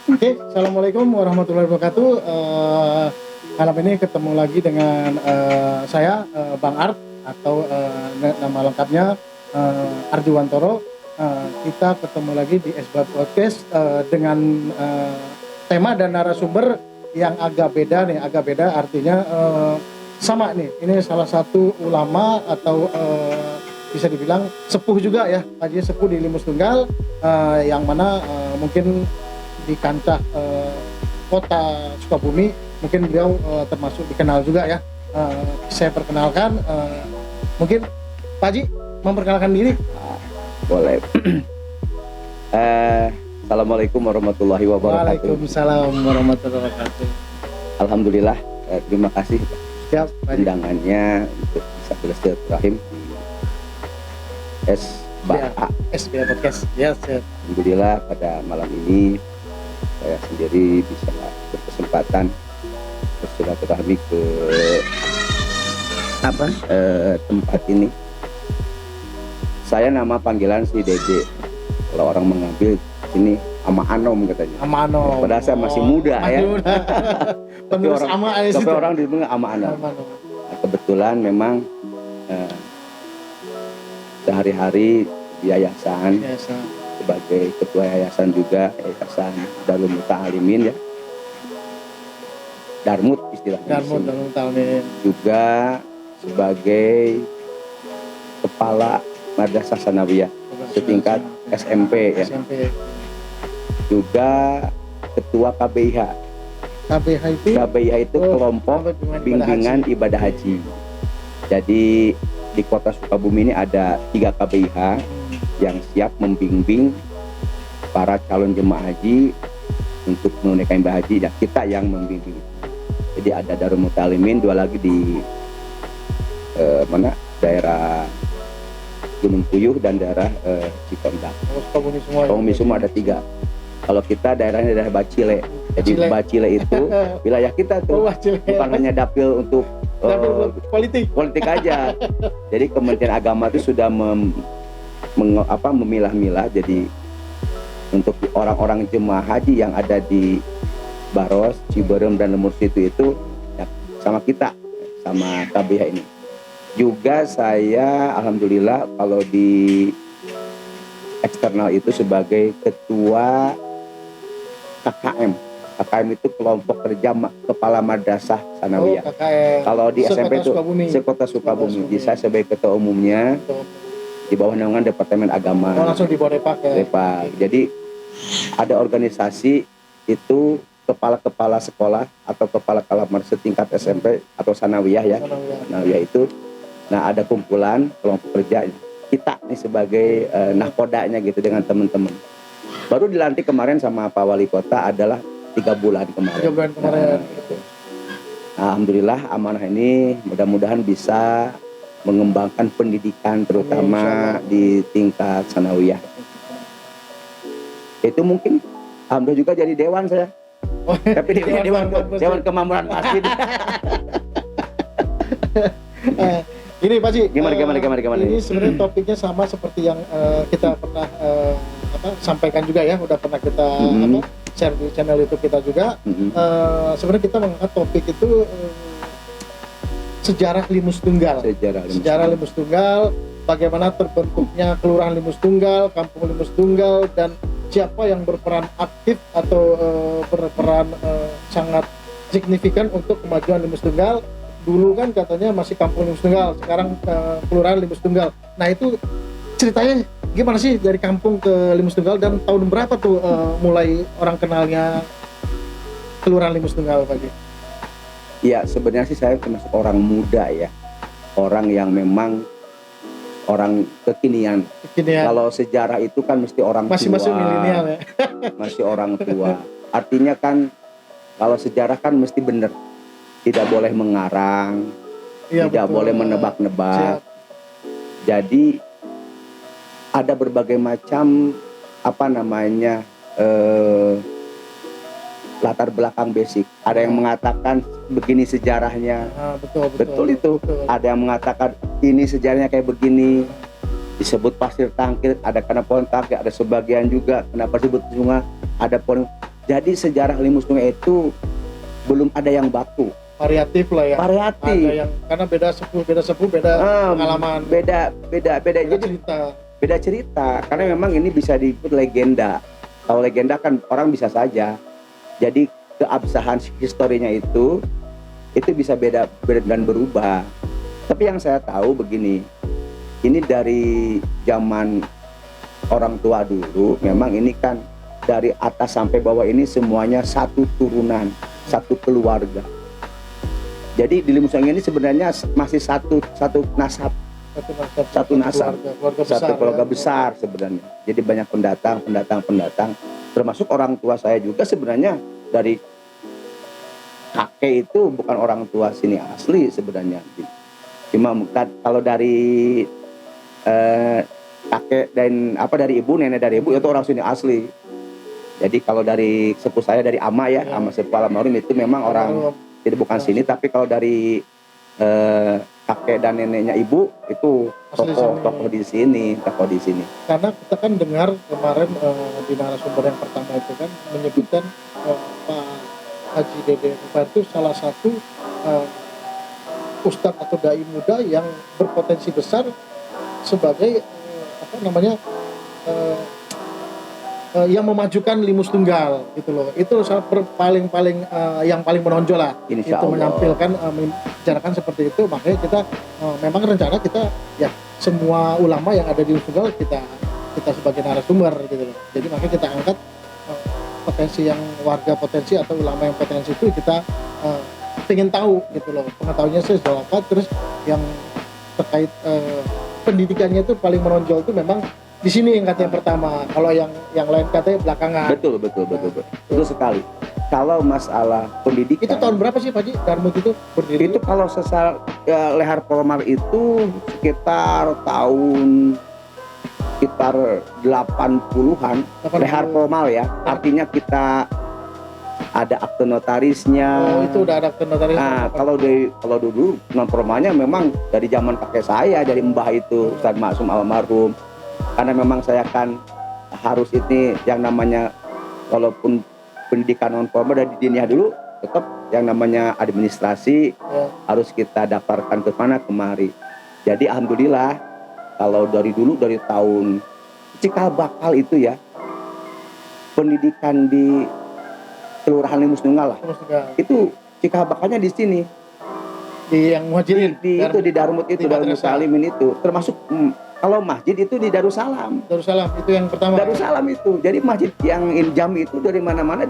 Oke, assalamualaikum warahmatullahi wabarakatuh. Malam ini ketemu lagi dengan saya, Bang Art atau nama lengkapnya Arjuwantoro. Kita ketemu lagi di Esbab Podcast dengan tema dan narasumber yang agak beda artinya sama nih. Ini salah satu ulama atau bisa dibilang sepuh juga ya, Haji sepuh di Limus Tunggal, yang mana mungkin di kancah kota Sukabumi mungkin beliau termasuk dikenal juga ya. Saya perkenalkan, mungkin Pak Haji memperkenalkan diri. Boleh. Assalamualaikum warahmatullahi wabarakatuh. Waalaikumsalam warahmatullahi wabarakatuh. Alhamdulillah, terima kasih Siap, Pak Haji. undangannya untuk bisa bersilaturahim di SBA Podcast. Ya, siap. Alhamdulillah pada malam ini saya sendiri bisa berkesempatan bersilaturahmi ke tempat ini. Saya nama panggilan si Dede. Kalau orang mengambil sini Ama Anom katanya. Amano. Padahal saya masih muda ya. Penulis ama aja Tapi situ. orang dibilang Ama Anom. Amano. Nah, kebetulan memang sehari-hari di yayasan Biasa. sebagai ketua yayasan juga, Yayasan Darul Muta'alimin ya, Darmut istilahnya. Darmut di sini. tahun ini. Juga sebagai kepala Madrasah Sanawiyah setingkat SMP ya. SMP. Juga ketua KBIH. KBH itu KBIH itu kelompok bimbingan ibadah haji. Jadi di kota Sukabumi ini ada 3 KBIH yang siap membimbing para calon jemaah haji untuk menunaikan ibadah haji, dan kita yang membimbing. Jadi ada Darul Muta'alimin, 2 lagi di daerah Gunung Puyuh dan daerah Cikondak. Sukabumi semua. Sukabumi semua ada 3. Kalau kita daerahnya daerah Bacile. Jadi Bacile. Bacile itu wilayah kita tuh. Bacile. Bukan hanya dapil untuk politik. aja. Jadi Kementerian Agama itu sudah memilah-milah. Jadi untuk orang-orang jemaah haji yang ada di Baros, Ciberem dan Lemur Situ itu ya, sama kita, sama KBH ini. Juga saya alhamdulillah kalau di eksternal itu sebagai ketua KKM. KKM itu kelompok kerja kepala madrasah sanawiyah. KKM. Kalau di SMP itu sekota Sukabumi. Jadi saya sebagai ketua umumnya di bawah naungan Departemen Agama. Langsung di bawah Depak ya. Depak. Jadi ada organisasi itu kepala-kepala sekolah atau kepala kamar setingkat SMP atau sanawiyah ya. Sanawiyah itu. Nah, ada kumpulan kelompok kerja kita nih sebagai nahkodanya gitu dengan teman-teman. Baru dilantik kemarin sama Pak Wali Kota adalah 3 bulan kemarin. 3 bulan kemarin. Nah, gitu. Alhamdulillah amanah ini mudah-mudahan bisa mengembangkan pendidikan terutama di tingkat sanawiyah. Itu mungkin alhamdulillah juga jadi dewan saya. Tapi dewan kemakmuran masjid. Ini Pak Haji, Gimana? Ini sebenarnya topiknya sama seperti yang kita pernah sampaikan juga ya, udah pernah kita share di channel YouTube kita juga. Sebenarnya kita mengangkat topik itu sejarah Limus Tunggal. Sejarah Limus Tunggal, bagaimana terbentuknya Kelurahan Limus Tunggal, Kampung Limus Tunggal, dan siapa yang berperan aktif atau berperan sangat signifikan untuk kemajuan Limus Tunggal. Dulu kan katanya masih Kampung Limus Tunggal, sekarang Kelurahan Limus Tunggal. Nah itu ceritanya gimana sih dari kampung ke Limus Tunggal, dan tahun berapa tuh mulai orang kenalnya Kelurahan Limus Tunggal, Pak Haji? Ya sebenarnya sih saya termasuk orang muda ya, orang yang memang orang kekinian. Kalau sejarah itu kan mesti orang masih tua, milenial ya. masih orang tua. Artinya kan kalau sejarah kan mesti benar. Tidak boleh mengarang, Ya, tidak betul. boleh menebak-nebak. Jadi ada berbagai macam latar belakang basic. Ada yang mengatakan begini sejarahnya. Betul itu. Ada yang mengatakan ini sejarahnya kayak begini. Disebut pasir tangkil, ada karena pohon tangkil, ada sebagian juga kenapa disebut sungai, ada pohon Jadi sejarah Limus Tunggal itu belum ada yang baku, Variatif lah ya. Ada variatif. yang karena beda sepuh, beda pengalaman, beda beda jadi cerita. beda cerita. Karena memang ini bisa disebut legenda. Kalau legenda kan orang bisa saja. Jadi keabsahan historinya itu bisa beda dan berubah. Tapi yang saya tahu begini, ini dari zaman orang tua dulu, memang ini kan dari atas sampai bawah ini semuanya satu turunan, satu keluarga. Jadi di Limus Tunggal ini sebenarnya masih satu nasab, satu nasab, satu keluarga besar sebenarnya. Jadi banyak pendatang, termasuk orang tua saya juga sebenarnya dari kakek itu bukan orang tua sini asli sebenarnya. Cuma kalau dari kakek dan dari ibu, nenek dari ibu itu orang sini asli. Jadi kalau dari sepupu saya dari ama ya, ama sepupu almarhum itu memang orang tidak bukan sini, tapi kalau dari kakek dan neneknya ibu itu tokoh di sini. Karena kita kan dengar kemarin di narasumber yang pertama itu kan menyebutkan Pak Haji Dede Rupa itu salah satu ustadz atau dai muda yang berpotensi besar sebagai yang memajukan Limus Tunggal gitu loh. Itu yang paling menonjol lah. Insya itu Allah. menampilkan membicarakan seperti itu. Makanya kita memang rencana kita ya semua ulama yang ada di Limus Tunggal kita sebagai narasumber gitu loh. Jadi makanya kita angkat potensi yang warga potensi atau ulama yang potensi itu kita pengen tahu gitu loh, pengetahuannya sejauh apa. Terus yang terkait pendidikannya itu paling menonjol itu memang di sini yang katanya pertama, kalau yang lain katanya belakangan. Betul sekali. Kalau masalah pendidikan itu tahun berapa sih Pak Haji Darmut itu berdiri? itu kalau Lehar Polmar itu sekitar tahun 80-an. Lehar Polmar ya, artinya kita ada akte notarisnya. Oh, itu udah ada akte notaris. Nah, kalau dulu non formalnya memang dari zaman kakek saya, dari mbah itu Ustadz Maksum almarhum. Karena memang saya kan harus ini yang namanya, walaupun pendidikan non formal dari diniyah dulu, tetap yang namanya administrasi harus kita daftarkan ke mana kemari. Jadi alhamdulillah kalau dari dulu, dari tahun cikal bakal itu ya, pendidikan di Kelurahan Limus Tunggal lah. Itu cikal bakalnya di sini. Di yang Muhajirin. Itu di Darmut itu, Darmut Salimin itu. Termasuk kalau masjid itu di Darussalam. Darussalam itu yang pertama. Darussalam itu. Jadi masjid yang Jami itu dari mana-mana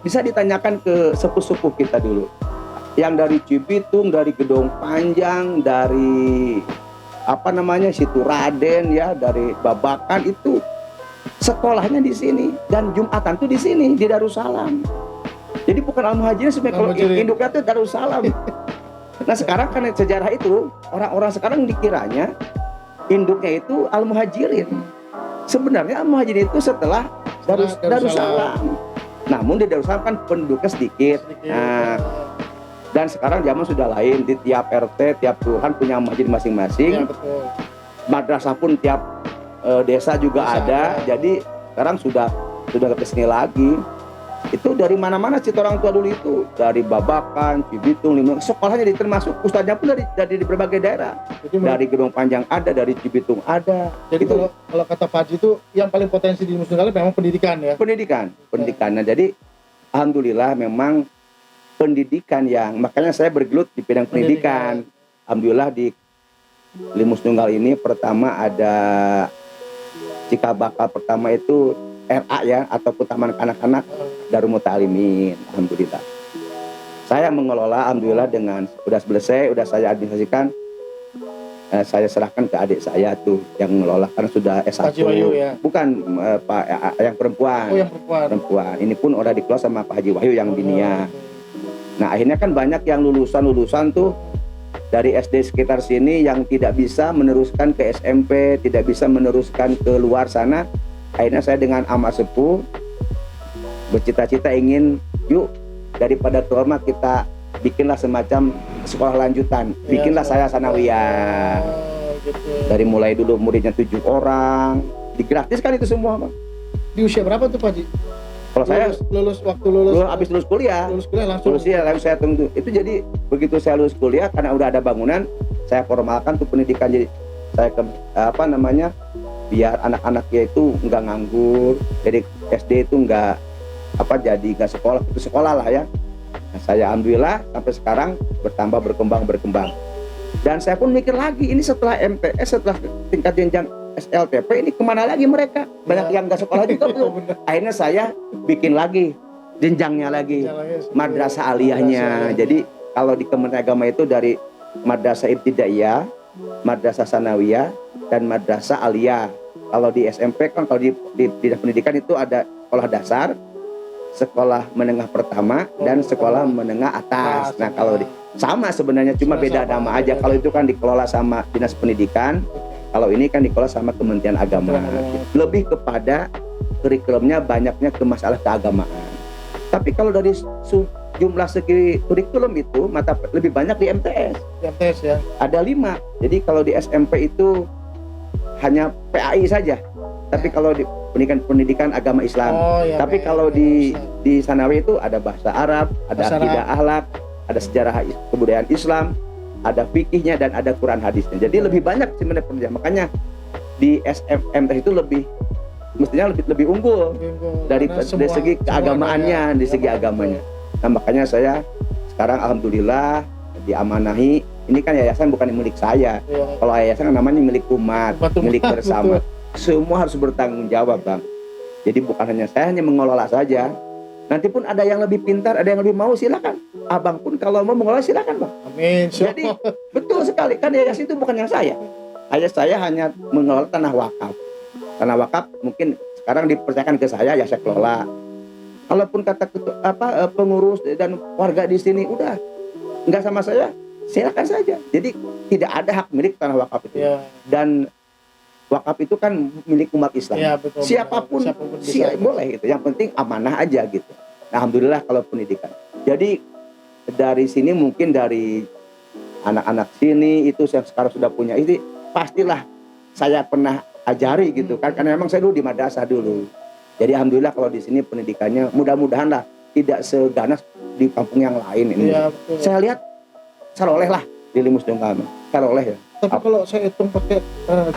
bisa ditanyakan ke sepuh-sepuh kita dulu. Yang dari Cibitung, dari Gedong Panjang, dari Situ Raden ya, dari Babakan itu sekolahnya di sini dan Jumatan tuh di sini di Darussalam. Jadi bukan Al-Muhajirin sebenarnya, kalau induknya tuh Darussalam. Nah sekarang kan sejarah itu orang-orang sekarang dikiranya induknya itu Al-Muhajirin. Sebenarnya Al-Muhajirin itu setelah Darussalam. Namun di Darussalam kan penduduknya sedikit. Nah, dan sekarang zaman sudah lain, di tiap RT, tiap kelurahan punya masjid masing-masing. Ya, betul. Madrasah pun tiap desa juga ada. Jadi sekarang sudah ke sini lagi. Itu dari mana-mana sih orang tua dulu itu, dari Babakan, Cibitung, sekolahnya termasuk ustadznya pun dari berbagai daerah. Jadi, dari Gedong Panjang ada, dari Cibitung ada. Jadi itu, kalau kata Pak Haji itu yang paling potensi di Limus Tunggal memang pendidikan ya. Pendidikan. Nah, jadi alhamdulillah memang pendidikan yang, makanya saya bergelut di bidang pendidikan. Alhamdulillah di Limus Tunggal ini pertama ada cikal bakal pertama itu RA ya, ataupun Taman Kanak-Kanak Darul Muta'alimin. Alhamdulillah saya mengelola, alhamdulillah dengan sudah selesai, sudah saya administrasikan, saya serahkan ke adik saya tuh yang mengelola karena sudah S1. Haji Wahyu ya? Bukan Pak yang perempuan. Oh yang perempuan. Ini pun udah dikelola sama Pak Haji Wahyu yang diniyah. Nah akhirnya kan banyak yang lulusan tuh dari SD sekitar sini yang tidak bisa meneruskan ke SMP, tidak bisa meneruskan ke luar sana. Akhirnya saya dengan ama sepuh bercita-cita ingin, yuk daripada trauma kita bikinlah semacam sekolah lanjutan, bikinlah saya sanawiyah. Gitu. Dari mulai dulu muridnya 7 orang, digratiskan itu semua Bang. Di usia berapa tuh Pak Haji? Kalau saya waktu lulus habis lulus kuliah langsung. lulus ya langsung saya tunggu itu. Jadi begitu saya lulus kuliah karena udah ada bangunan, saya formalkan tuh pendidikan. Jadi saya biar anak-anaknya itu nggak nganggur. Jadi SD itu nggak nggak sekolah, itu sekolah lah ya. Nah, saya alhamdulillah sampai sekarang berkembang. Dan saya pun mikir lagi, ini setelah MTS, setelah tingkat jenjang SLTP, ini kemana lagi mereka? Banyak yang nggak sekolah juga belum. Akhirnya saya bikin lagi jenjangnya lagi, madrasah aliyahnya. Jadi kalau di Kementerian Agama itu dari madrasah ibtidaiyah, madrasah sanawiyah, dan madrasah aliyah. Kalau di SMP kan, kalau di pendidikan itu ada sekolah dasar, sekolah menengah pertama, dan sekolah menengah atas. Nah kalau sama sebenarnya, cuma beda nama aja. Kalau itu kan dikelola sama Dinas Pendidikan, kalau ini kan dikelola sama Kementerian Agama. Lebih kepada kurikulumnya banyaknya ke masalah keagamaan. Tapi kalau dari jumlah segi kurikulum itu lebih banyak di MTS. MTS ya. Ada 5. Jadi kalau di SMP itu hanya PAI saja. Tapi kalau di pendidikan agama Islam. Tapi kalau di Sanawi itu ada bahasa Arab, ada akidah akhlak, ada sejarah kebudayaan Islam, ada fikihnya, dan ada Quran hadisnya. Jadi lebih banyak sebenarnya pendidikan. Makanya di SMT itu mestinya lebih unggul dari segi keagamaannya, di segi agamanya. Nah makanya saya sekarang alhamdulillah diamanahi. Ini kan yayasan bukan milik saya. Kalau yayasan namanya milik umat, milik bersama. Semua harus bertanggung jawab, Bang. Jadi bukan hanya saya hanya mengelola saja. Nanti pun ada yang lebih pintar, ada yang lebih mau, silakan. Abang pun kalau mau mengelola silakan, Bang. Amin. Jadi betul sekali, kan yayasan itu bukan yang saya. Ayah saya hanya mengelola tanah wakaf. Tanah wakaf mungkin sekarang dipercayakan ke saya, ya saya kelola. Kalaupun kata pengurus dan warga di sini udah nggak sama saya, silakan saja. Jadi tidak ada hak milik tanah wakaf itu. Dan wakaf itu kan milik umat Islam. Betul, siapapun boleh gitu. Yang penting amanah aja gitu. Nah, alhamdulillah kalau pendidikan. Jadi dari sini mungkin dari anak-anak sini itu yang sekarang sudah punya ini pastilah saya pernah ajari gitu kan, karena memang saya dulu di madrasah dulu. Jadi alhamdulillah kalau di sini pendidikannya mudah-mudahan lah tidak seganas di kampung yang lain ini. Saya lihat saroleh lah di Limus Donggala. Saroleh ya. Tapi kalau saya hitung pakai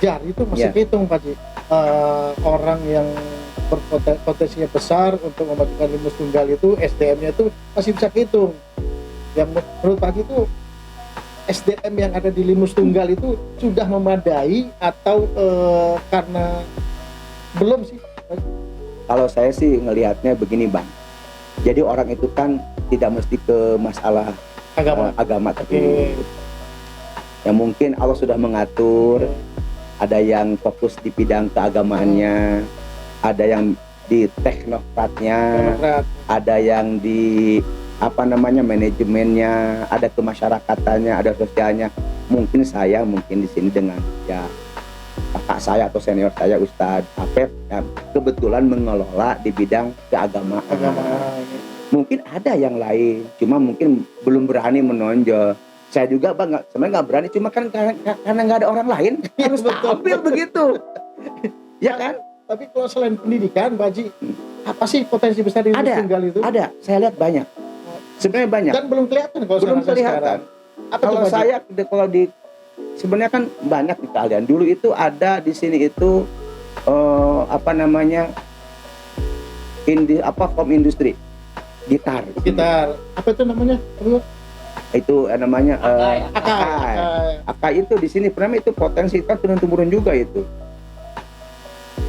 jari itu masih hitung Pak Ji. Orang yang berpotensinya besar untuk memajukan Limus Tunggal itu SDM-nya itu masih bisa hitung. Yang menurut Pak Ji itu SDM yang ada di Limus Tunggal itu sudah memadai atau karena belum sih? Kalau saya sih ngelihatnya begini, Bang. Jadi orang itu kan tidak mesti ke masalah agama tapi yang mungkin Allah sudah mengatur. Ada yang fokus di bidang keagamaannya, ada yang di teknokratnya, ada yang di manajemennya, ada kemasyarakatannya, ada sosialnya. Mungkin saya di sini dengan ya kakak saya atau senior saya Ustadz Afef yang kebetulan mengelola di bidang keagamaan. Mungkin ada yang lain, cuma mungkin belum berani menonjol. Saya juga Bang sebenarnya nggak berani, cuma kan karena nggak ada orang lain harus tampil begitu. Ya kan? Tapi kalau selain pendidikan, Pak Ji, apa sih potensi besar di Limus Tunggal itu? Ada, saya lihat banyak. Sebenarnya banyak. Dan belum kelihatan kalau belum kelihatan. Kalau saya sebenarnya kan banyak di kalian. Dulu itu ada di sini itu home industri gitar. Apa itu namanya? Itu namanya Akai itu di sini pertama itu potensi kan turun-temurun juga itu.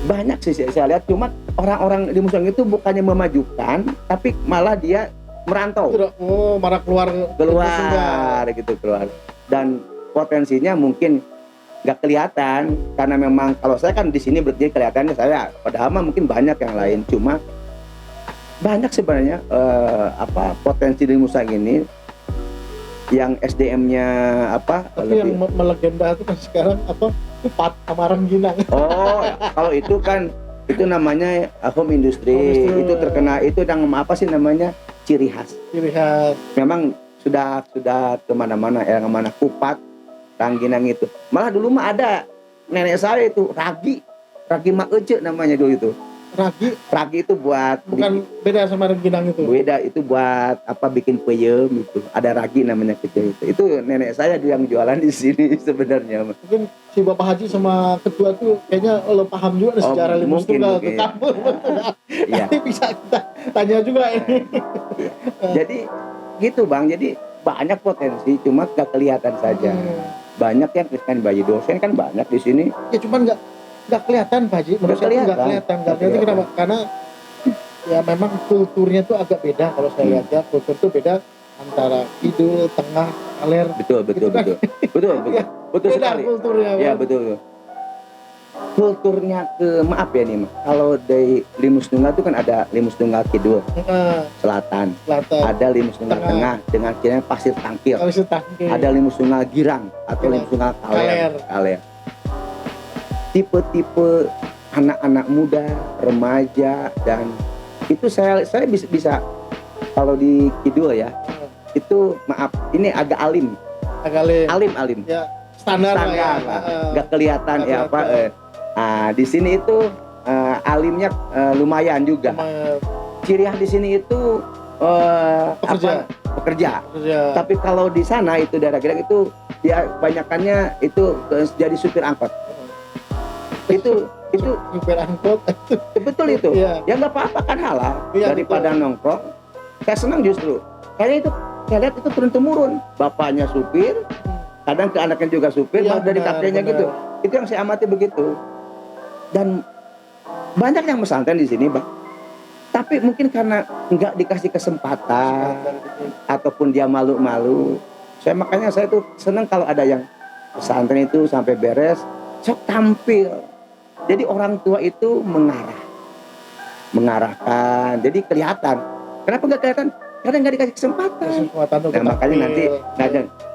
Banyak sih saya lihat, cuma orang-orang di Musang itu bukannya memajukan, tapi malah dia merantau. Malah keluar gitu. Dan potensinya mungkin nggak kelihatan karena memang kalau saya kan di sini berarti kelihatannya saya, padahal mungkin banyak yang lain, cuma banyak sebenarnya potensi di Musang ini yang SDM-nya tapi yang melegenda itu kan sekarang Kupat Amarang Ginang. Kalau itu kan itu namanya home industry. Itu terkena itu yang namanya ciri khas. Memang sudah kemana-mana yang mana Kupat Rangginang itu. Malah dulu mah ada nenek saya itu Ragi Mak Ece namanya dulu itu. Ragi itu buat bukan beda sama rengginang itu. beda, itu buat apa, bikin peyem itu. Ada ragi namanya kecil itu. Itu nenek saya yang jualan di sini sebenarnya. Mungkin si Bapak Haji sama ketua tuh kayaknya lo paham juga nih sejarah Limus mungkin, Tunggal mungkin. ke kampung. Iya. Nanti bisa kita tanya juga ini. Jadi gitu Bang, jadi banyak potensi, cuma gak kelihatan saja. Banyak yang kan bayi dosen kan banyak di sini. Ya cuman nggak kelihatan Pak Haji. Menurut saya nggak kelihatan. Kenapa? Karena ya memang kulturnya tuh agak beda kalau saya lihat ya. Kultur tuh beda antara kidul, tengah, kaler. Betul Gitu kan. betul Ya, betul beda sekali. kulturnya. Ya Bang. betul. Kulturnya maaf ya nih Mas. Kalau dari Limus Tunggal itu kan ada Limus Tunggal Kidul Selatan, Selatan. ada Limus Tunggal Tengah dengan kiranya pasir tangkil. Kalau setangkil. Ada Limus Tunggal Girang atau Limus Tunggal Kaler. Tipe-tipe anak-anak muda, remaja, dan itu saya bisa kalau di Kidul ya, itu maaf ini agak alim. Alim. Ya standar lah ya. Nggak kelihatan ya apa. Di sini itu alimnya lumayan juga. Ciri khas di sini itu pekerja. Tapi kalau di sana itu daerah Girang itu dia banyakannya itu jadi supir angkot. Itu supir angkot. betul itu. Iya. Ya nggak apa-apa kan halal. Iya, Daripada nongkrong. Saya senang justru. Kayaknya itu saya lihat itu turun temurun. Bapaknya supir, kadang ke anaknya juga supir, Iya, dari benar, kakeknya benar. gitu. Itu yang saya amati begitu. Dan banyak yang pesantren di sini, Bang. Tapi mungkin karena nggak dikasih kesempatan ataupun dia malu-malu. Makanya saya tuh senang kalau ada yang pesantren itu sampai beres, sok tampil. Jadi orang tua itu mengarahkan. Jadi kelihatan. Kenapa nggak kelihatan? Karena nggak dikasih kesempatan. Nah, makanya nanti,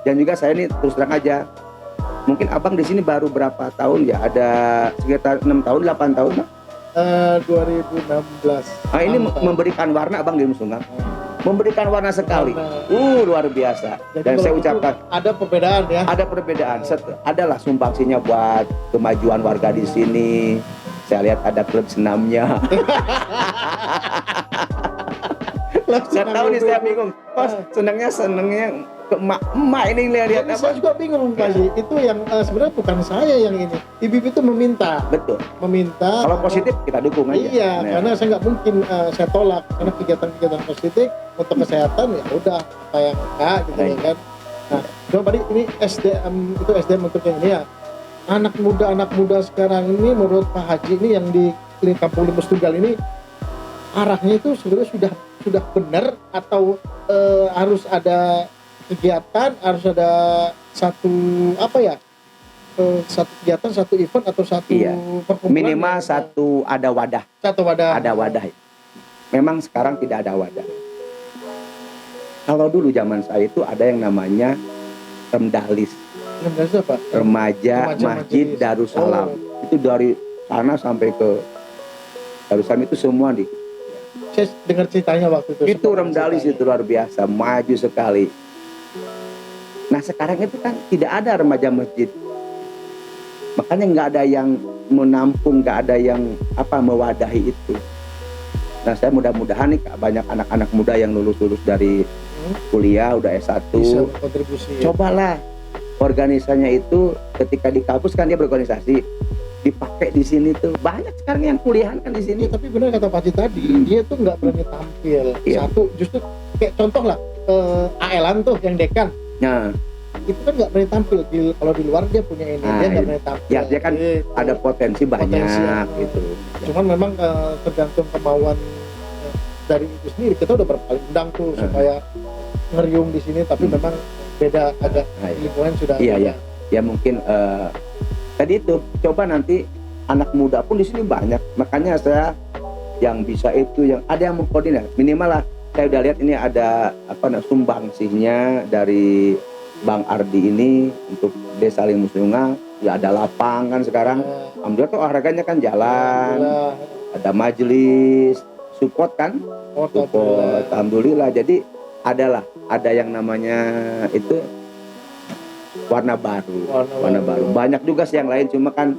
dan juga saya ini terus terang aja. Mungkin abang di sini baru berapa tahun ya? Ada sekitar 6 tahun, 8 tahun lah. 2016. Ini memberikan warna abang di Limus Tunggal. Memberikan warna sekali. Luar biasa. Jadi Dan saya kalau ucapkan itu ada perbedaan ya. ada perbedaan. Adalah sumbangsinya buat kemajuan warga di sini. Saya lihat ada klub senamnya. Nggak tahu nih, saya bingung. Pas senangnya ke emak ini lihat Jadi saya apa? juga bingung Pak Haji. Itu yang sebenarnya bukan saya yang ini. Ibu itu meminta. Betul. Kalau positif kita dukung aja. Iya, Nah, karena saya nggak mungkin saya tolak karena kegiatan-kegiatan positif untuk kesehatan ya udah apa yang enggak gitu ya kan. Nah, coba tadi ini SDM itu SDM untuk yang ini ya. Anak muda sekarang ini menurut Pak Haji ini yang di Kampung Limus Tunggal ini arahnya itu sebenarnya sudah benar atau harus ada kegiatan, harus ada satu apa ya? Satu kegiatan, satu event atau satu perkumpulan minimal ada wadah. Satu wadah. Ada wadah. Memang sekarang tidak ada wadah. Kalau dulu zaman saya itu ada yang namanya Remdahlis, apa? Remaja Masjid Darussalam. Itu dari sana sampai ke Darussalam itu semua Saya dengar ceritanya waktu itu. Itu Remdahlis itu luar biasa, maju sekali. Nah sekarang itu kan tidak ada remaja masjid. Makanya nggak ada yang menampung, nggak ada yang mewadahi itu. Nah saya mudah-mudahan nih banyak anak-anak muda yang lulus dari kuliah udah S1. Bisa berkontribusi. Cobalah organisasinya itu ketika di kampus kan dia berorganisasi, dipakai di sini tuh banyak sekarang yang kuliahan kan di sini. Ya, tapi benar kata Pak Haji tadi, dia tuh nggak berani tampil. Iya. Satu justru kayak contoh lah Aelan tuh yang dekan. Nah Itu kan nggak berani tampil. Kalau di luar dia punya ini, dia nggak berani tampil. ya dia kan Gitu. ada potensi banyak gitu. Cuman memang tergantung kemauan dari itu sendiri. Kita udah berapa kali undang tuh supaya ngeriung di sini, tapi memang beda agak lingkungan sudah. Iya. Ya mungkin tadi itu coba nanti anak muda pun di sini banyak. Makanya saya yang bisa itu yang ada yang mengkoordinir minimal lah. Saya udah lihat ini ada sumbangsihnya dari Bang Ardi ini untuk Desa Limus Tunggal. Ya ada lapangan sekarang. Alhamdulillah tuh olahraganya kan jalan. Ada majelis support kan? Support. Alhamdulillah. Jadi ada yang namanya itu warna baru. Banyak juga sih yang lain, cuma kan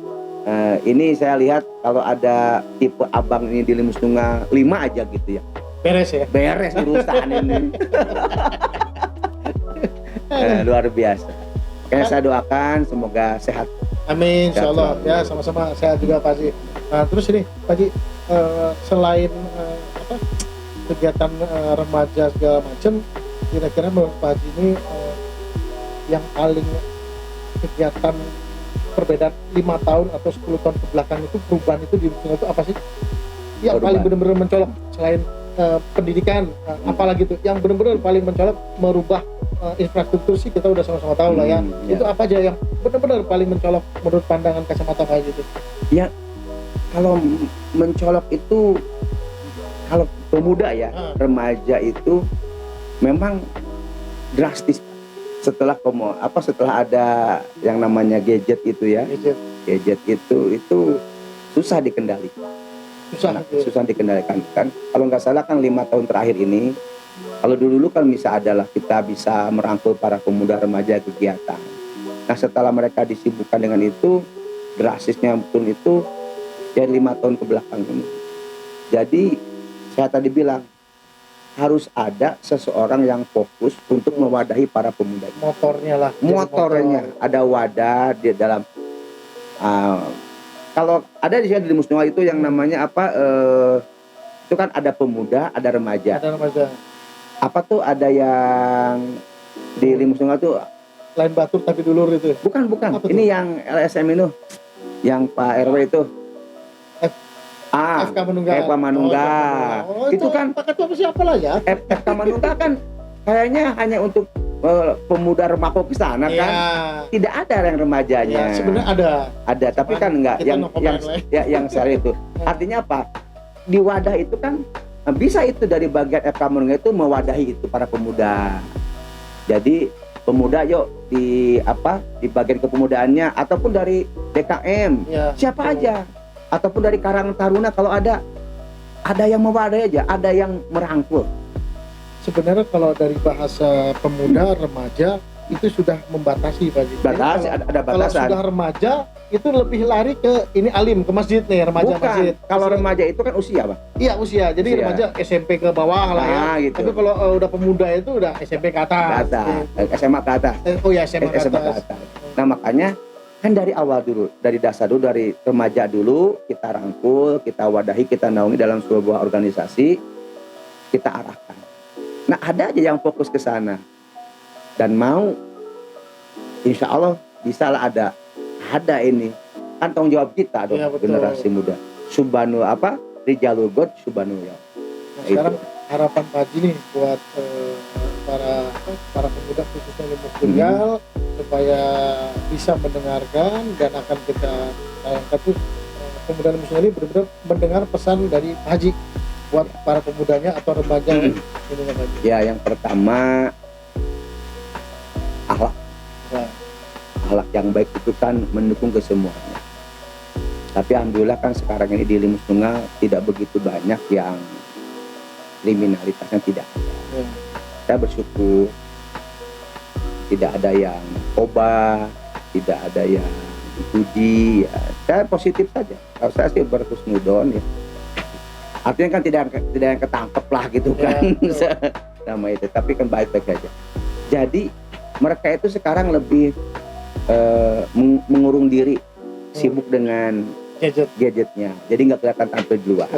ini saya lihat kalau ada tipe abang ini di Limus Tunggal 5 aja gitu ya. Beres ya. Beres urusan ini. Luar biasa. Makanya saya doakan semoga sehat. Amin, insya Allah. Sehat selalu. Ya, sama-sama. Saya juga Pak Haji. Nah, terus ini Pak Haji, selain kegiatan remaja segala macam, kira-kira menurut Pak Haji ini yang paling kegiatan perbedaan 5 tahun atau 10 tahun ke belakang itu, perubahan itu di Sungai itu apa sih? Yang paling benar-benar mencolok selain pendidikan, apalagi tuh yang benar-benar paling mencolok merubah infrastruktur sih kita udah sama-sama tahu lah ya. Ya. Itu apa aja yang benar-benar paling mencolok menurut pandangan kacamata Pak Haji itu? Ya, kalau mencolok itu kalau pemuda ya, remaja itu memang drastis. Setelah setelah ada yang namanya gadget itu ya, gadget itu susah dikendalikan. Susah dikendalikan kan. Kalau nggak salah kan 5 tahun terakhir ini, kalau dulu kan kita bisa merangkul para pemuda remaja kegiatan. Nah setelah mereka disibukkan dengan itu, drastisnya betul itu ya 5 tahun ke belakang ini. Jadi saya tadi bilang harus ada seseorang yang fokus untuk mewadahi para pemuda. Motornya ada wadah di dalam. Kalau ada di sini di Limus Tunggal itu yang namanya itu kan ada pemuda, ada remaja. Apa tuh ada yang di Limus Tunggal tuh lain batur tapi dulur itu. Bukan. Ini yang LSM itu, yang Pak RW itu. FK Manunggal. Itu kan pakai apa siapa lah ya? FK Manunggal kan kayaknya hanya untuk pemuda remaja ke sana kan. Tidak ada yang remajanya. Ya, sebenarnya ada. Tapi kan enggak yang saya itu. Artinya apa? Di wadah itu kan bisa itu dari bagian FK Manunggal itu mewadahi itu para pemuda. Jadi pemuda yuk di bagian kepemudaannya ataupun dari DKM. Siapa aja. Ataupun dari Karang Taruna kalau ada yang mewadahi aja, ada yang merangkul. Sebenarnya kalau dari bahasa pemuda remaja itu sudah membatasi Pak Haji. Ada batasan. Kalau sudah remaja itu lebih lari ke ini alim, ke masjid nih, remaja. Bukan. Masjid. Kalau remaja itu kan usia, Bang. Iya, usia. Jadi remaja SMP ke bawah lah ya. Gitu. Tapi kalau udah pemuda itu udah SMP ke atas. SMA ke atas. SMA ke atas. Nah, makanya kan dari awal dulu, dari dasar dulu, dari remaja dulu kita rangkul, kita wadahi, kita naungi dalam sebuah organisasi, kita arahkan. Nah ada aja yang fokus ke sana dan mau, insya Allah bisa lah ada ini kan tanggung jawab kita dong, generasi muda. Subhanu Rijalul God Subhanu ya. Nah, sekarang harapan Pak Haji nih buat para pemuda khususnya Limus Tunggal supaya bisa mendengarkan dan akan kita tayangkan tuh pemuda Limus Tunggal ini benar-benar mendengar pesan dari Pak Haji buat para pemudanya atau remaja ini Pak Haji. Ya, yang pertama akhlak yang baik itu kan mendukung kesemuanya. Tapi alhamdulillah kan sekarang ini di Limus Tunggal tidak begitu banyak yang kriminalitasnya tidak ada. Saya bersyukur tidak ada yang narkoba, tidak ada yang judi, ya. Saya positif saja. Kalau saya sih berhusnudon ya. Artinya kan tidak yang ketangkep lah gitu kan, nama itu. Tapi kan baik-baik aja. Jadi mereka itu sekarang lebih mengurung diri, sibuk dengan gadgetnya. Jadi nggak kelihatan tampil di luar.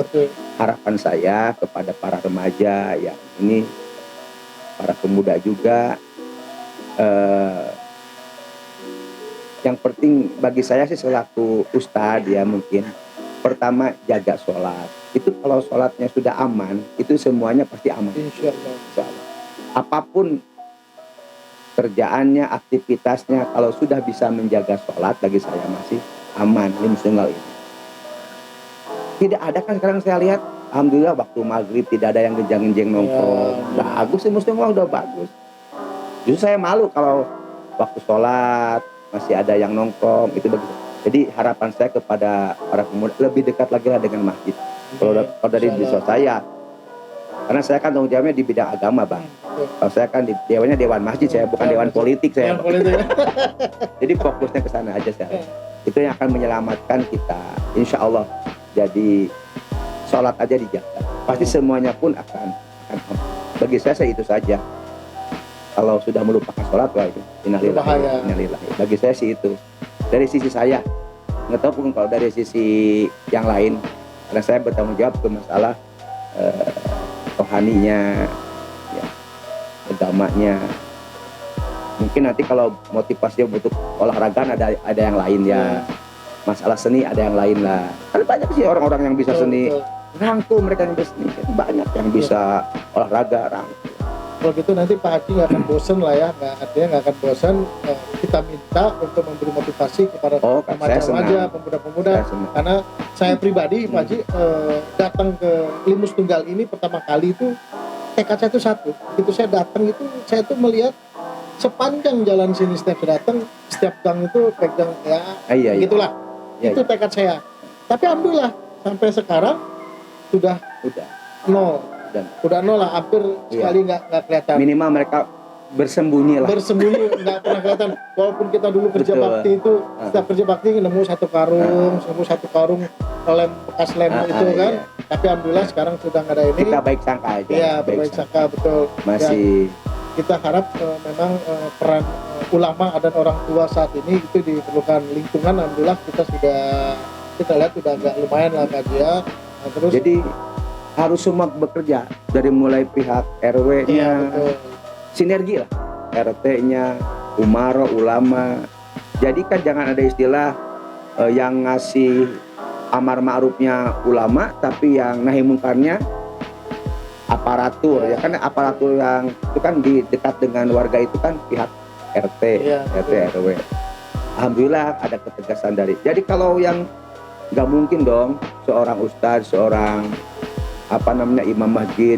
Harapan saya kepada para remaja yang ini, para pemuda juga, yang penting bagi saya sih selaku ustadz ya mungkin pertama jaga sholat. Itu kalau sholatnya sudah aman, itu semuanya pasti aman. Insya Allah. Apapun kerjaannya, aktivitasnya, kalau sudah bisa menjaga sholat, bagi saya masih aman Limus Tunggal ini. Tidak ada kan sekarang saya lihat, alhamdulillah waktu maghrib tidak ada yang genjang-genjang nongkrong. Bagus Limus Tunggal udah bagus. Justru saya malu kalau waktu sholat masih ada yang nongkrong, itu bagus. Jadi harapan saya kepada para pemuda lebih dekat lagi lah dengan masjid. Kalau dari desa saya, karena saya kan tanggung jawabnya di bidang agama, Bang. Kalau saya kan dewannya dewan masjid, saya bukan dewan politik saya. Jadi fokusnya ke sana aja saya. Itu yang akan menyelamatkan kita, insya Allah. Jadi sholat aja dijaga, pasti semuanya pun akan bagi saya itu saja. Kalau sudah melupakan sholat, wah itu innalillahi. Bagi saya sih itu, dari sisi saya. Nggak tahu pun kalau dari sisi yang lain, karena saya bertanggung jawab ke masalah rohaninya, ya, agamanya. Mungkin nanti kalau motivasinya butuh olahraga ada yang lain ya. Masalah seni ada yang lain lah. Kan banyak sih orang-orang yang bisa seni. Rangkul mereka yang bisa seni. Banyak yang bisa olahraga rangkul. Kalau gitu nanti Pak Haji nggak akan bosen lah ya, nggak akan bosen. Kita minta untuk memberi motivasi kepada remaja, pemuda-pemuda. Karena saya pribadi Pak Haji datang ke Limus Tunggal ini pertama kali itu tekad saya itu satu. Itu saya datang itu saya tuh melihat sepanjang jalan sini setiap datang, setiap gang itu pegang ya, gitulah. Itu tekad saya. Tapi alhamdulillah sampai sekarang sudah nol. Udah nol lah, hampir sekali nggak kelihatan. Minimal mereka bersembunyi lah. Bersembunyi, nggak pernah kelihatan. Walaupun kita dulu kerja bakti itu, setiap kerja bakti nemu satu karung lem bekas lem itu kan. Iya. Tapi alhamdulillah sekarang sudah nggak ada ini. Kita baik sangka aja. Iya, baik sangka betul. Masih. Kita harap memang peran ulama dan orang tua saat ini itu diperlukan. Lingkungan alhamdulillah kita lihat sudah agak lumayan lah Kak Dia. Terus jadi harus semua bekerja dari mulai pihak RW-nya, sinergi lah, RT-nya, umaro, ulama. Jadi kan jangan ada istilah yang ngasih amar ma'rufnya ulama, tapi yang nahi mungkarnya aparatur. Ya kan aparatur yang itu kan di dekat dengan warga itu kan pihak RT, RW. Alhamdulillah ada ketegasan dari. Jadi kalau yang nggak mungkin dong seorang ustadz, seorang imam masjid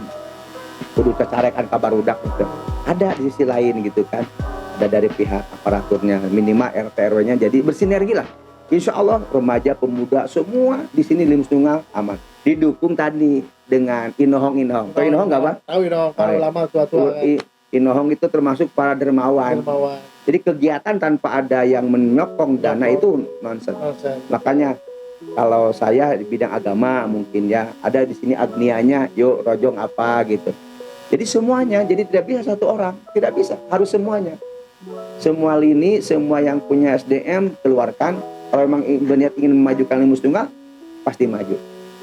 kudu kecarekan kabarudak gitu. Ada di sisi lain gitu kan, ada dari pihak aparaturnya, minimal RT RW-nya. Jadi bersinergi lah, insya Allah remaja pemuda semua di sini Limus Tunggal aman. Didukung tadi dengan inohong. Tahu inohong nggak Bang? Tahu inohong, para ulama tua-tua. Inohong itu termasuk para dermawan. Jadi kegiatan tanpa ada yang menyokong dana itu nonsen. Makanya kalau saya di bidang agama mungkin ya ada di sini agnianya, yuk rojong apa gitu. Jadi semuanya, jadi tidak bisa satu orang, tidak bisa, harus semuanya. Semua lini, semua yang punya SDM keluarkan. Kalau memang berniat ingin memajukan Limus Tunggal, pasti maju.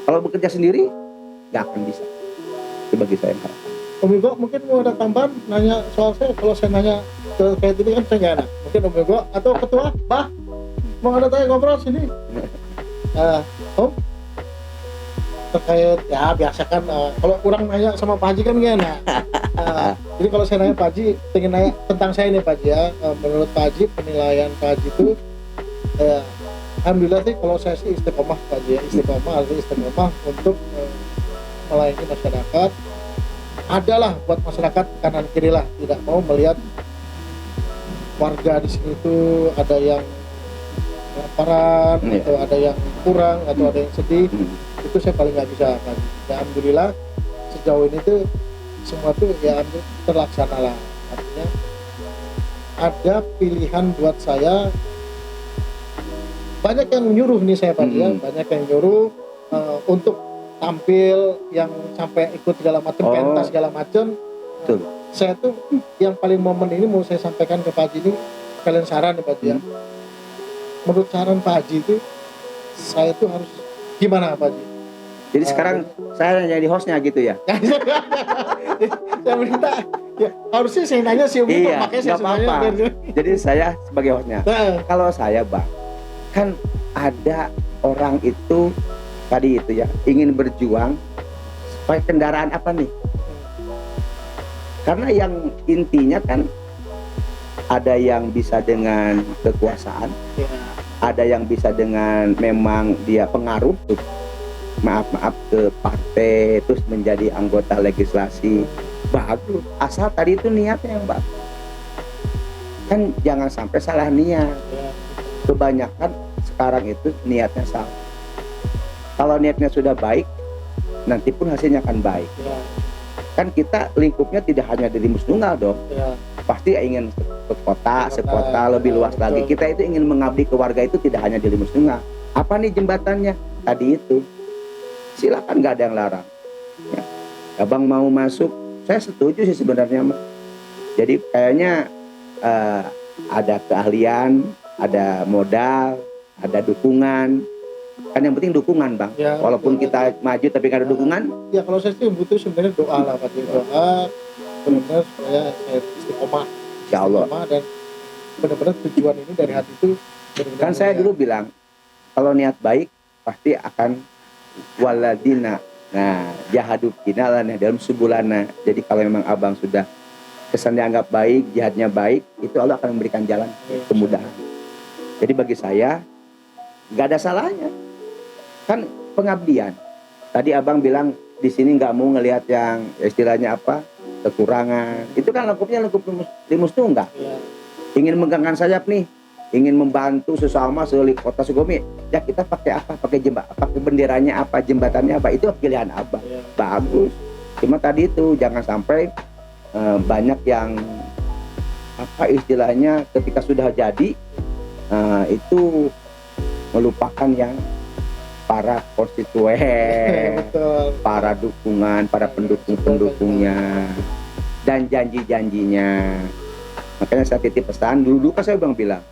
Kalau bekerja sendiri, nggak akan bisa. Itu bagi saya. Om Igo mungkin mau ada tambahan nanya soal saya. Kalau saya nanya kayak ini kan saya nggak enak. Mungkin Om Igo atau ketua, Bah, mau ada tanya ngobrol sini. Om terkait ya biasa kan kalau kurang nanya sama Pak Haji kan gak enak. Jadi kalau saya nanya Pak Haji, pengen nanya tentang saya nih Pak Haji ya. Menurut Pak Haji, penilaian Pak Haji itu alhamdulillah sih kalau saya sih istiqomah Pak Haji ya. Istiqomah untuk melayani masyarakat. Adalah buat masyarakat kanan kiri lah, tidak mau melihat warga di sini itu ada yang laparan, atau ada yang kurang, atau ada yang sedih. Itu saya paling nggak bisa kan. Ya, alhamdulillah sejauh ini tuh semua tuh ya terlaksana lah. Artinya ada pilihan buat saya. Banyak yang nyuruh nih saya Pak ya, banyak yang nyuruh untuk tampil yang sampai ikut segala macam, pentas segala macam. Saya tuh yang paling momen ini mau saya sampaikan ke Pak Haji ini, kalian saran ya Pak ya. Menurut saran Pak Haji itu saya tuh harus gimana Pak Haji? Jadi sekarang saya jadi hostnya gitu ya? Saya minta, ya harusnya saya nanya sih, makanya saya apa-apa. Jadi saya sebagai hostnya. Kalau saya Bang, kan ada orang itu tadi itu ya ingin berjuang pakai kendaraan apa nih? Karena yang intinya kan ada yang bisa dengan kekuasaan, ada yang bisa dengan memang dia pengaruh, maaf ke partai, terus menjadi anggota legislasi. Bagus, asal tadi itu niatnya yang bagus. Kan jangan sampai salah niat. Kebanyakan sekarang itu niatnya salah. Kalau niatnya sudah baik, nanti pun hasilnya akan baik. Kan kita lingkupnya tidak hanya dari Limus Tunggal dong. Pasti ingin ke kota, sekota lebih luas lagi. Kita itu ingin mengabdi ke warga itu tidak hanya di Limus Tunggal. Apa nih jembatannya? Tadi itu. Silakan, nggak ada yang larang. Ya. Abang mau masuk, saya setuju sih sebenarnya. Jadi kayaknya ada keahlian, ada modal, ada dukungan. Kan yang penting dukungan, Bang. Ya, walaupun kita maju tapi nggak ada dukungan. Ya kalau saya sih butuh sebenarnya doa lah, Pak. Doa benar-benar supaya saya istiqomah. Insya Allah. Dan benar-benar tujuan ini dari hati itu benar-benar. Kan saya dulu bilang, kalau niat baik pasti akan waladina. Nah, jahadu kinalan dalam subulana. Jadi kalau memang abang sudah kesannya anggap baik, jihadnya baik, itu Allah akan memberikan jalan kemudahan. Jadi bagi saya nggak ada salahnya. Kan pengabdian. Tadi abang bilang di sini nggak mau ngelihat yang istilahnya apa kekurangan. Itu kan lengkapnya lengkap Limus Tunggal. Ya. Ingin menggangkan sayap nih, ingin membantu sesama selik kota Sukabumi. Ya kita pakai apa? Pakai pakai benderanya apa? Jembatannya apa? Itu pilihan abang. Ya. Bagus. Cuma tadi itu jangan sampai banyak yang apa istilahnya ketika sudah jadi itu melupakan yang para konstituen, Betul. para dukungan, para pendukung-pendukungnya, dan janji-janjinya. Makanya saya titip pesan, dulu kan saya bilang,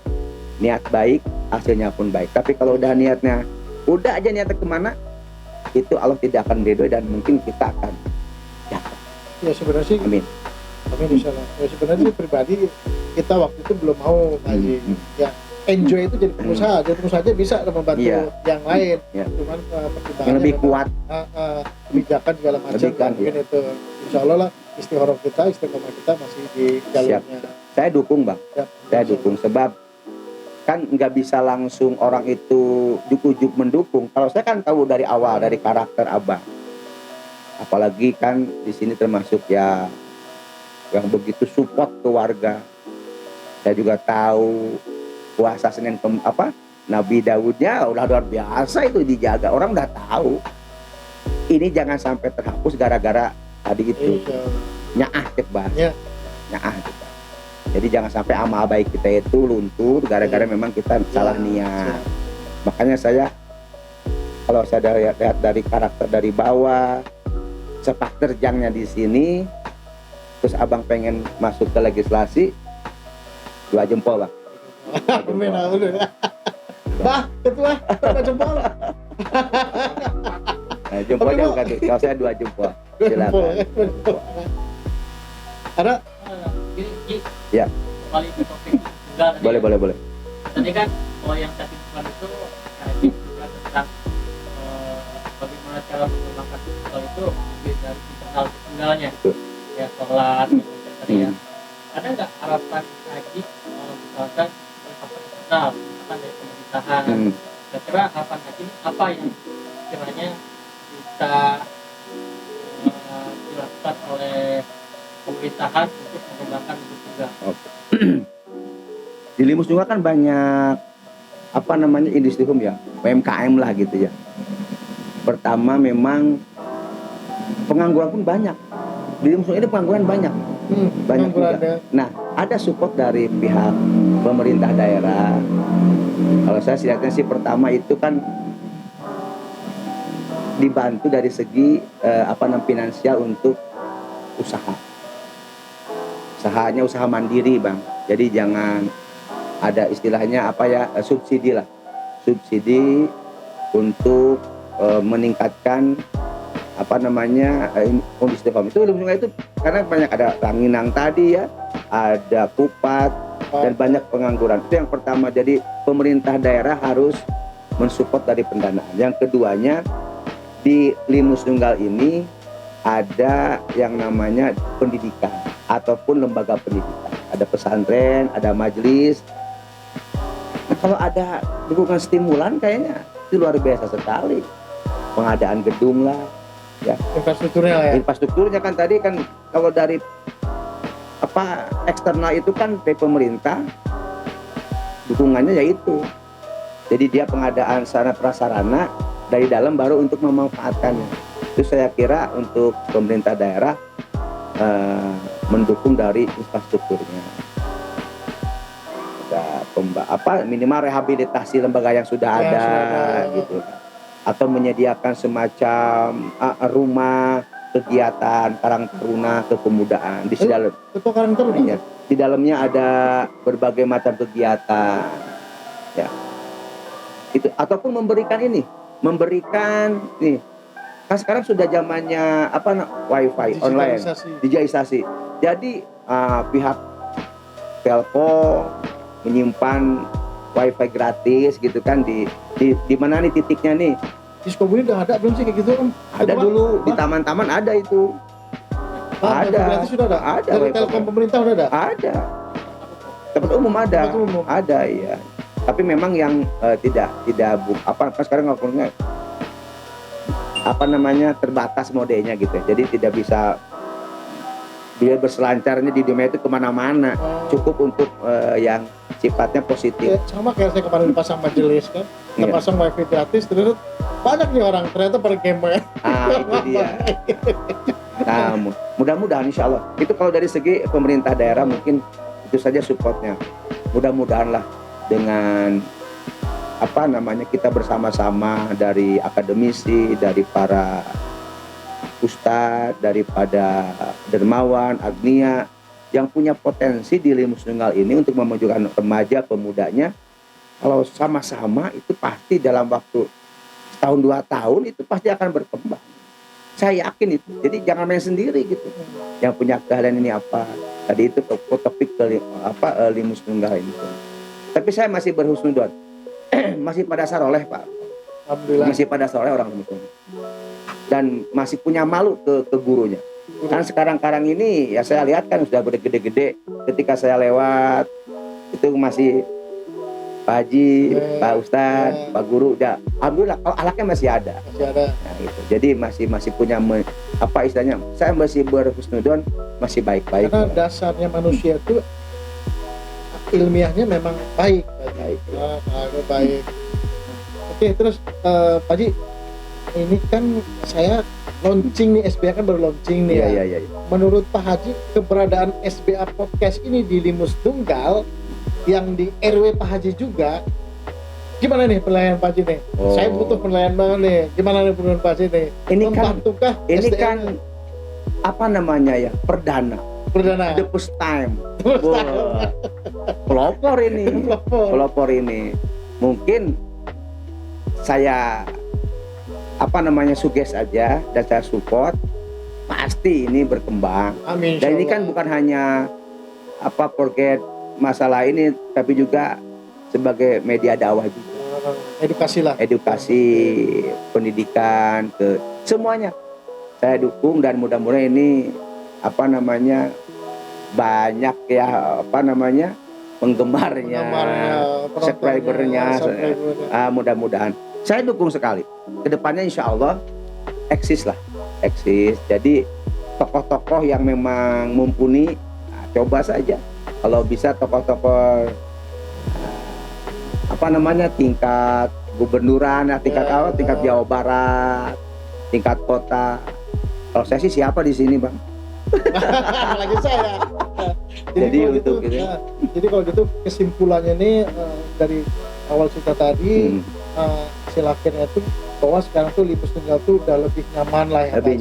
niat baik, hasilnya pun baik. Tapi kalau udah niatnya, udah aja niatnya kemana, itu Allah tidak akan ridho dan mungkin kita akan jatuh. Ya sebenarnya sih, Amin. insyaallah. Ya sebenarnya sih pribadi kita waktu itu belum mau lagi. Ya enjoy itu jadi pengusaha, jadi pengusaha aja bisa membantu yang lain. Cuman pertimbangannya yang lebih kuat, kebijakan segala macam. Mungkin itu insya Allah lah istiqomah kita masih di jalurnya. Saya dukung, Bang. Saya dukung sebab kan nggak bisa langsung orang itu juk-juk mendukung. Kalau saya kan tahu dari awal dari karakter abang. Apalagi kan di sini termasuk ya yang begitu support ke warga. Saya juga tahu puasa Senin Nabi Daudnya udah luar biasa itu dijaga, orang udah tahu. Ini jangan sampai terhapus gara-gara tadi itu nyaah cek bahasa nyaah kita. Jadi jangan sampai amal baik kita itu luntur gara-gara memang kita salah niat. Makanya saya kalau saya lihat dari karakter dari bawah, sepak terjangnya di sini, terus abang pengen masuk ke legislasi, 2 jempol, Bang. Amin, Bah, ketua, coba jempol. Nah, jempolnya bukan tuh, kalau saya 2 jempol. Silakan. Ada? Ya. Kembali ke topik tunggal. Boleh. Tadi kan kalau yang tadi bukan itu ini juga tentang bagaimana cara mengembangkan tunggal itu lebih dari internal tunggalnya. Ya sholat, tadi ya. Ada nggak harapan haji misalkan internal, misalkan dari pemerintahan? Kira-kira harapan haji ini apa yang kiranya bisa dilakukan oleh pemerintahan untuk mengembangkan tunggal? Di Limus Tunggal kan banyak industri ya, UMKM lah gitu ya. Pertama memang pengangguran pun banyak. Di Limus Tunggal ini pengangguran banyak juga. Nah, ada support dari pihak pemerintah daerah. Kalau saya lihatnya sih pertama itu kan dibantu dari segi finansial untuk usaha. Usahanya usaha mandiri, Bang. Jadi jangan ada istilahnya subsidi lah. Subsidi untuk meningkatkan industri farm itu karena banyak ada ranginang tadi ya, ada pupat dan banyak pengangguran. Itu yang pertama. Jadi pemerintah daerah harus mensupport dari pendanaan. Yang keduanya di Limus Tunggal ini ada yang namanya pendidikan ataupun lembaga pendidikan. Ada pesantren, ada majelis. Nah, kalau ada dukungan stimulan kayaknya itu luar biasa sekali. Pengadaan gedung lah, ya. Infrastrukturnya lah ya. Infrastrukturnya kan tadi kan kalau dari eksternal itu kan dari pemerintah dukungannya yaitu. Jadi dia pengadaan sarana prasarana dari dalam baru untuk memanfaatkannya. Itu saya kira untuk pemerintah daerah mendukung dari infrastrukturnya. minimal rehabilitasi lembaga yang sudah Yang ada sudah ada. gitu, atau menyediakan semacam rumah kegiatan Karang Taruna kepemudaan di dalam. Ketua Karang Taruna. Ya, di dalamnya ada berbagai macam kegiatan, ya. Itu ataupun memberikan nih, kan sekarang sudah zamannya wifi online, digitalisasi. Jadi pihak Telkom menyimpan wifi gratis gitu kan di mana nih titiknya nih. Di Sukabumi udah ada belum sih kayak gitu Om? Ada dulu di taman-taman ada itu. Ada. Gratis sudah ada. Ada. Dari Telkom pemerintah udah ada. Ada. Tempat umum ada. Tempat umum. Ada ya. Tapi memang yang tidak sekarang ngomongnya terbatas modenya gitu ya. Jadi tidak bisa dia berselancarnya di dunia itu kemana-mana. Cukup untuk yang sifatnya positif. Ya, sama kayak saya kemarin pasang majelis kan, kita pasang wifi gratis, terus banyak nih orang ternyata pada gamer. Itu dia. Nah, mudah-mudahan insya Allah itu kalau dari segi pemerintah daerah mungkin itu saja supportnya. Mudah-mudahan lah dengan kita bersama-sama dari akademisi, dari para ustadz, daripada dermawan, agnia yang punya potensi di Limus Nunggal ini untuk memajukan remaja pemudanya. Kalau sama-sama itu pasti dalam waktu setahun 2 tahun itu pasti akan berkembang. Saya yakin itu. Jadi jangan main sendiri gitu. Yang punya keahlian ini apa? Tadi itu topik Limus Nunggal ini. Tapi saya masih berhusnudon. Masih pada saroleh Pak. Alhamdulillah. Masih pada saroleh orang Limus Nunggal. Dan masih punya malu ke gurunya. Kan sekarang ini ya saya lihat kan sudah gede-gede. Ketika saya lewat itu masih Pak Haji, Pak Ustadz, Pak Guru, udah alhamdulillah kalau alaknya masih ada. Masih ada. Nah, gitu. Jadi masih punya istilahnya? Saya masih berhusnudon, masih baik-baik. Karena dasarnya manusia itu ilmiahnya memang baik. Baik. Oke, terus Pak Haji, ini kan saya launching nih, SBA kan baru launching nih. Iya. Menurut Pak Haji, keberadaan SBA Podcast ini di Limus Nunggal yang di RW Pak Haji juga, gimana nih penilaian Pak Haji nih? Saya butuh penilaian banget nih. Gimana nih penilaian Pak Haji nih? Ini kan perdana. The first time. Pelopor ini. Mungkin saya suges aja dan saya support, pasti ini berkembang. Amin. Dan ini kan bukan hanya forget masalah ini, tapi juga sebagai media dakwah juga. Edukasi, pendidikan, ke semuanya saya dukung dan mudah-mudahan ini banyak ya penggemarnya, subscribernya. Mudah-mudahan saya dukung sekali. Kedepannya insya Allah eksis. Jadi tokoh-tokoh yang memang mumpuni, coba saja. Kalau bisa tokoh-tokoh tingkat gubernuran, tingkat Jawa Barat, tingkat kota. Kalau saya sih siapa di sini Bang? Lagi saya. Jadi kalau gitu kesimpulannya nih dari awal cerita tadi, hasil akhirnya itu bahwa sekarang tuh Limus Nunggal tuh udah lebih nyaman lah ya. Lebih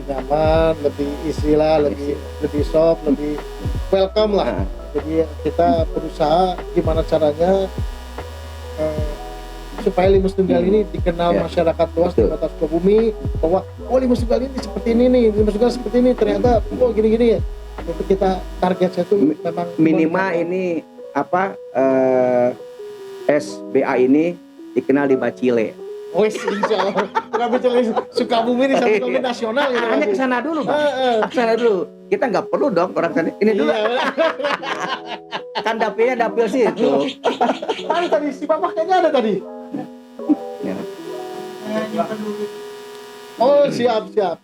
nyaman, lebih istilah, lebih soft, lebih welcome lah. Jadi kita berusaha gimana caranya supaya Limus Nunggal ini dikenal masyarakat luas di Kota Sukabumi, bahwa Limus Nunggal ini seperti ini nih, Limus Nunggal seperti ini, ternyata gini-gini ya. Itu kita target saya tuh memang minimal ini SBA ini dikenal di Bacile. Insya Allah. Bukan Bacile Sukabumi ini Sukabumi nasional gitu. Hanya ke sana dulu, Bang. Kesana dulu. Kita nggak perlu dong orang sana. Ini dulu. Kan dapil situ. Tadi si Bapak kayaknya ada tadi. Siap.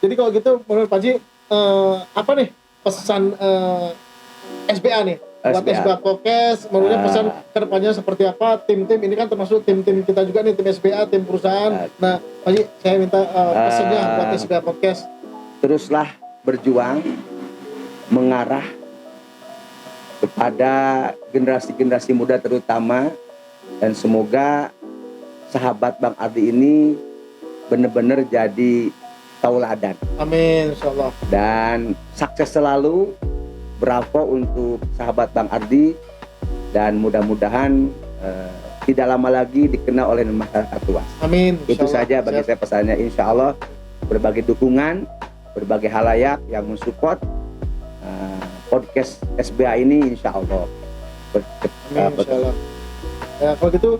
Jadi kalau gitu menurut Pak Haji, apa nih pesan SBA nih? Buat SBA Podcast, menurutnya pesan kedepannya seperti apa? Tim-tim ini kan termasuk tim-tim kita juga nih, tim SBA, tim perusahaan. Nah, Pak Haji, saya minta pesannya buat SBA Podcast. Teruslah berjuang mengarah kepada generasi-generasi muda terutama, dan semoga sahabat Bang Ardi ini benar-benar jadi tauladan Amin, insyaallah. dan sukses selalu. Bravo untuk sahabat Bang Ardi, dan mudah-mudahan tidak lama lagi dikenal oleh masyarakat luas. Amin. Itu insyaallah. saja bagi saya pesannya. Insya Allah berbagai dukungan, berbagai halayak yang mensupport podcast SBA ini, insya Allah. Amin, insyaallah. Ya, kalau gitu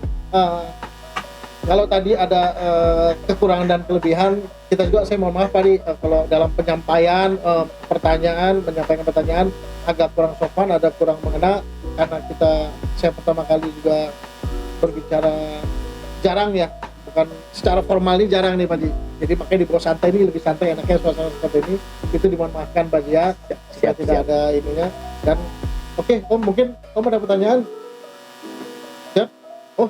kalau tadi ada kekurangan dan kelebihan, kita juga, saya mohon maaf tadi kalau dalam penyampaian menyampaikan pertanyaan agak kurang sopan, ada kurang mengena, karena saya pertama kali juga berbicara jarang ya, bukan secara formal ini jarang nih Pak Ji. Jadi makanya di bawah santai ini lebih santai, enaknya suasana seperti ini. Itu dimohon maafkan Pak Ji ya, jika tidak ada ininya. Dan oke, Om, mungkin Om ada pertanyaan? Siap? Oh,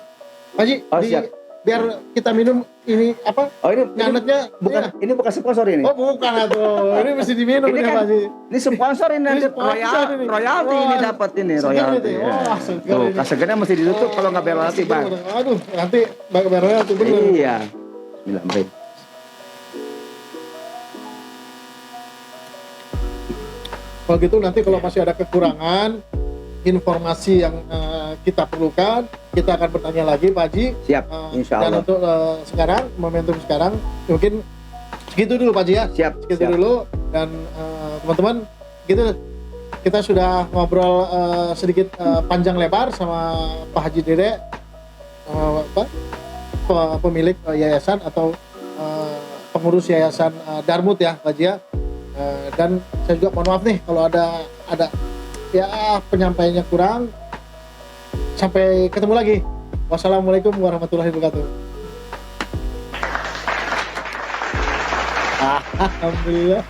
Pak Ji, Oh, siap. biar kita minum ini apa? Oh, ini Nyanetnya ini bukan sponsor ini. Oh, bukan atuh. Ini mesti diminum Ini ini kan Pak Ji. Ini sponsor ini nanti sponsor ini. royalti ini Wah, dapat ini segar royalti. ini. Ya. Wah, segar Tuh, ini. kasegennya mesti ditutup kalau nggak bayar royalti, Bang. Aduh, nanti bayar royalti bener. Iya. Bismillah. Kalau gitu nanti kalau masih ada kekurangan informasi yang kita perlukan, kita akan bertanya lagi Pak Haji. Siap, insya Dan Allah. untuk sekarang, momentum sekarang, mungkin segitu dulu Pak Haji ya. Siap, Segitu siap. dulu, dan teman-teman, gitu kita sudah ngobrol sedikit panjang lebar sama Pak Haji Dede, pemilik yayasan atau pengurus yayasan Darmut ya Pak Haji ya. Dan saya juga mohon maaf nih kalau ada ya penyampaiannya kurang. Sampai ketemu lagi. Wassalamualaikum warahmatullahi wabarakatuh. Alhamdulillah.